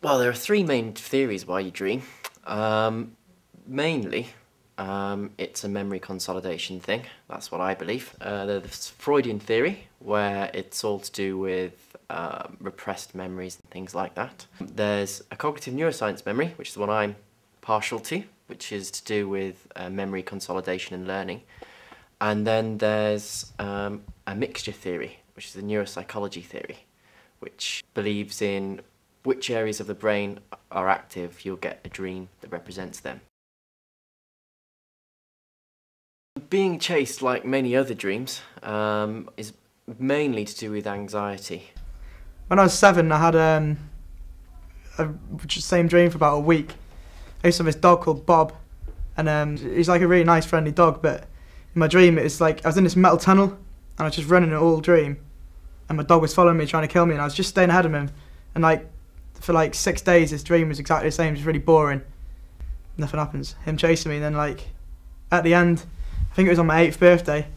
Well, there are three main theories why you dream. Mainly, it's a memory consolidation thing. That's what I believe. There's Freudian theory, where it's all to do with repressed memories and things like that. There's a cognitive neuroscience memory, which is the one I'm partial to, which is to do with memory consolidation and learning. And then there's a mixture theory, which is a neuropsychology theory, which believes in which areas of the brain are active, you'll get a dream that represents them. Being chased, like many other dreams, is mainly to do with anxiety. When I was 7, I had a same dream for about a week. I used to have this dog called Bob, and he's like a really nice, friendly dog, but in my dream it was like I was in this metal tunnel, and I was just running it all dream, and my dog was following me, trying to kill me, and I was just staying ahead of him, and like for like 6 days this dream was exactly the same, just really boring. Nothing happens. Him chasing me, and then like at the end, I think it was on my 8th birthday,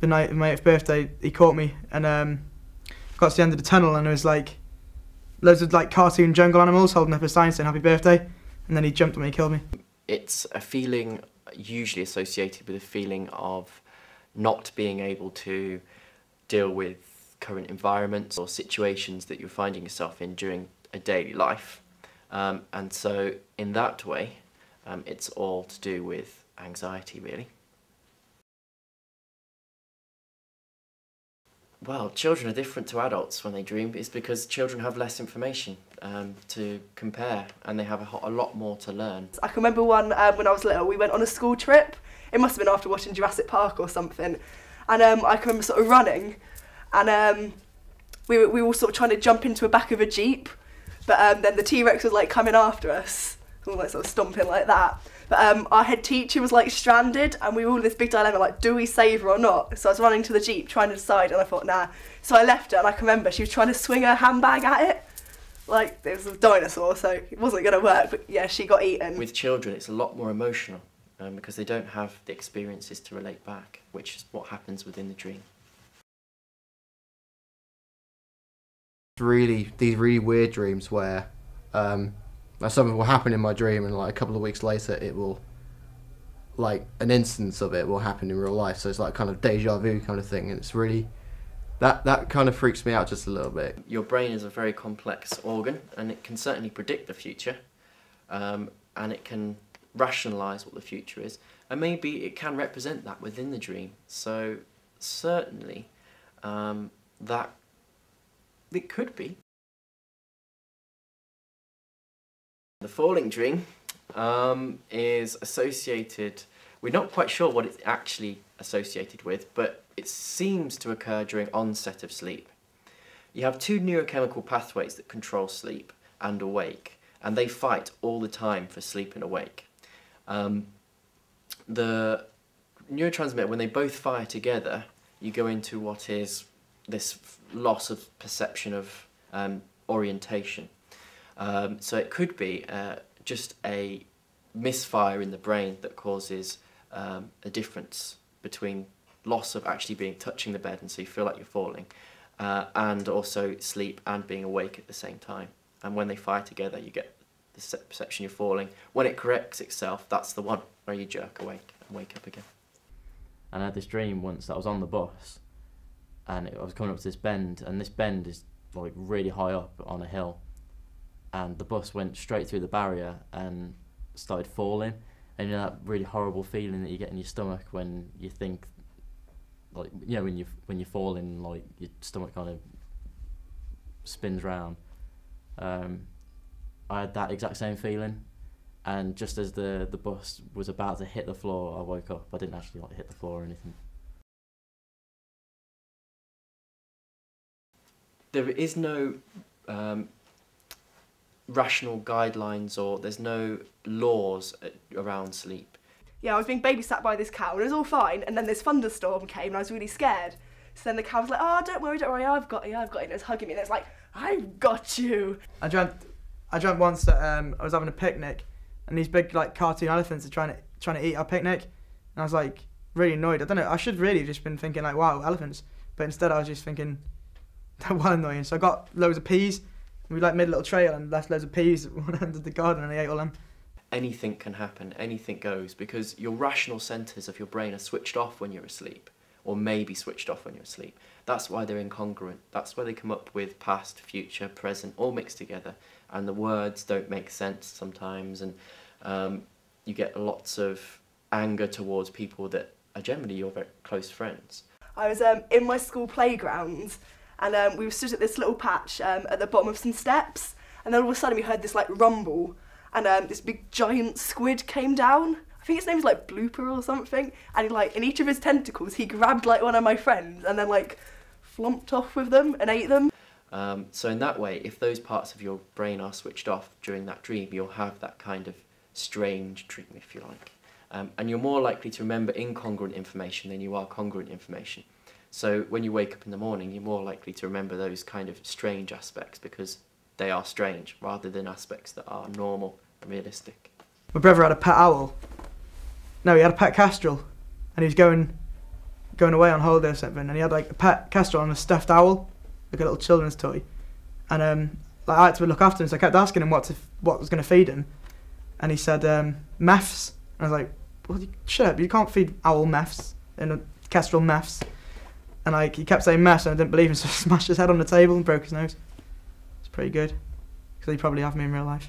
the night of my 8th birthday, he caught me, and got to the end of the tunnel, and there was like loads of like cartoon jungle animals holding up a sign saying happy birthday, and then he jumped on me and killed me. It's a feeling usually associated with a feeling of not being able to deal with current environments or situations that you're finding yourself in during a daily life. And so in that way, it's all to do with anxiety, really. Well, children are different to adults when they dream. It's because children have less information to compare, and they have a lot more to learn. I can remember one when I was little, we went on a school trip. It must have been after watching Jurassic Park or something. And I can remember sort of running, and we were all sort of trying to jump into the back of a Jeep, but then the T-Rex was like coming after us, all like sort of stomping like that. But our head teacher was like stranded, and we were all in this big dilemma, like, do we save her or not? So I was running to the Jeep trying to decide, and I thought, nah. So I left her, and I can remember she was trying to swing her handbag at it, like it was a dinosaur, so it wasn't going to work, but yeah, she got eaten. With children, it's a lot more emotional because they don't have the experiences to relate back, which is what happens within the dream. These really weird dreams where something will happen in my dream, and like a couple of weeks later it will, like an instance of it will happen in real life, so it's like kind of deja vu kind of thing, and it's really, that kind of freaks me out just a little bit. Your brain is a very complex organ, and it can certainly predict the future, and it can rationalise what the future is, and maybe it can represent that within the dream. So certainly that it could be. The falling dream is associated, we're not quite sure what it's actually associated with, but it seems to occur during onset of sleep. You have two neurochemical pathways that control sleep and awake, and they fight all the time for sleep and awake. The neurotransmitter, when they both fire together, you go into what is this loss of perception of orientation. So it could be just a misfire in the brain that causes a difference between loss of actually touching the bed, and so you feel like you're falling, and also sleep and being awake at the same time. And when they fire together, you get the perception you're falling. When it corrects itself, that's the one where you jerk awake and wake up again. And I had this dream once that I was on the bus, and I was coming up to this bend, and this bend is like really high up on a hill, and the bus went straight through the barrier and started falling. And you know that really horrible feeling that you get in your stomach when you think, like, you know, when you're falling, like your stomach kind of spins round. I had that exact same feeling, and just as the bus was about to hit the floor, I woke up. I didn't actually like hit the floor or anything. There is no rational guidelines, or there's no laws around sleep. Yeah, I was being babysat by this cow, and it was all fine, and then this thunderstorm came, and I was really scared. So then the cow was like, oh, don't worry, I've got you, and it was hugging me, and it's like, I've got you. I dreamt once that I was having a picnic, and these big like cartoon elephants are trying to eat our picnic, and I was like really annoyed. I don't know, I should really have just been thinking like, wow, elephants, but instead I was just thinking they're well annoying. So I got loads of peas, We like made a little trail and left loads of peas at one end of the garden, and he ate all them. Anything can happen, anything goes, because your rational centres of your brain are switched off when you're asleep, or maybe switched off when you're asleep. That's why they're incongruent. That's why they come up with past, future, present, all mixed together, and the words don't make sense sometimes, and you get lots of anger towards people that are generally your very close friends. I was in my school playground, and we were stood at this little patch at the bottom of some steps, and then all of a sudden we heard this like rumble, and this big giant squid came down. I think his name was like Blooper or something, and he like in each of his tentacles he grabbed like one of my friends and then like flomped off with them and ate them. So in that way, if those parts of your brain are switched off during that dream, you'll have that kind of strange dream, if you like. And you're more likely to remember incongruent information than you are congruent information. So when you wake up in the morning, you're more likely to remember those kind of strange aspects because they are strange rather than aspects that are normal and realistic. My brother had a pet owl. No, he had a pet kestrel, and he was going away on holiday or something, and he had like a pet kestrel and a stuffed owl, like a little children's toy. And like I had to look after him, so I kept asking him what was going to feed him, and he said meths. And I was like, well, shut up, you can't feed owl meths and a kestrel meths. And like he kept saying meths, and I didn't believe him, so I smashed his head on the table and broke his nose. It's pretty good, because he'd probably have me in real life.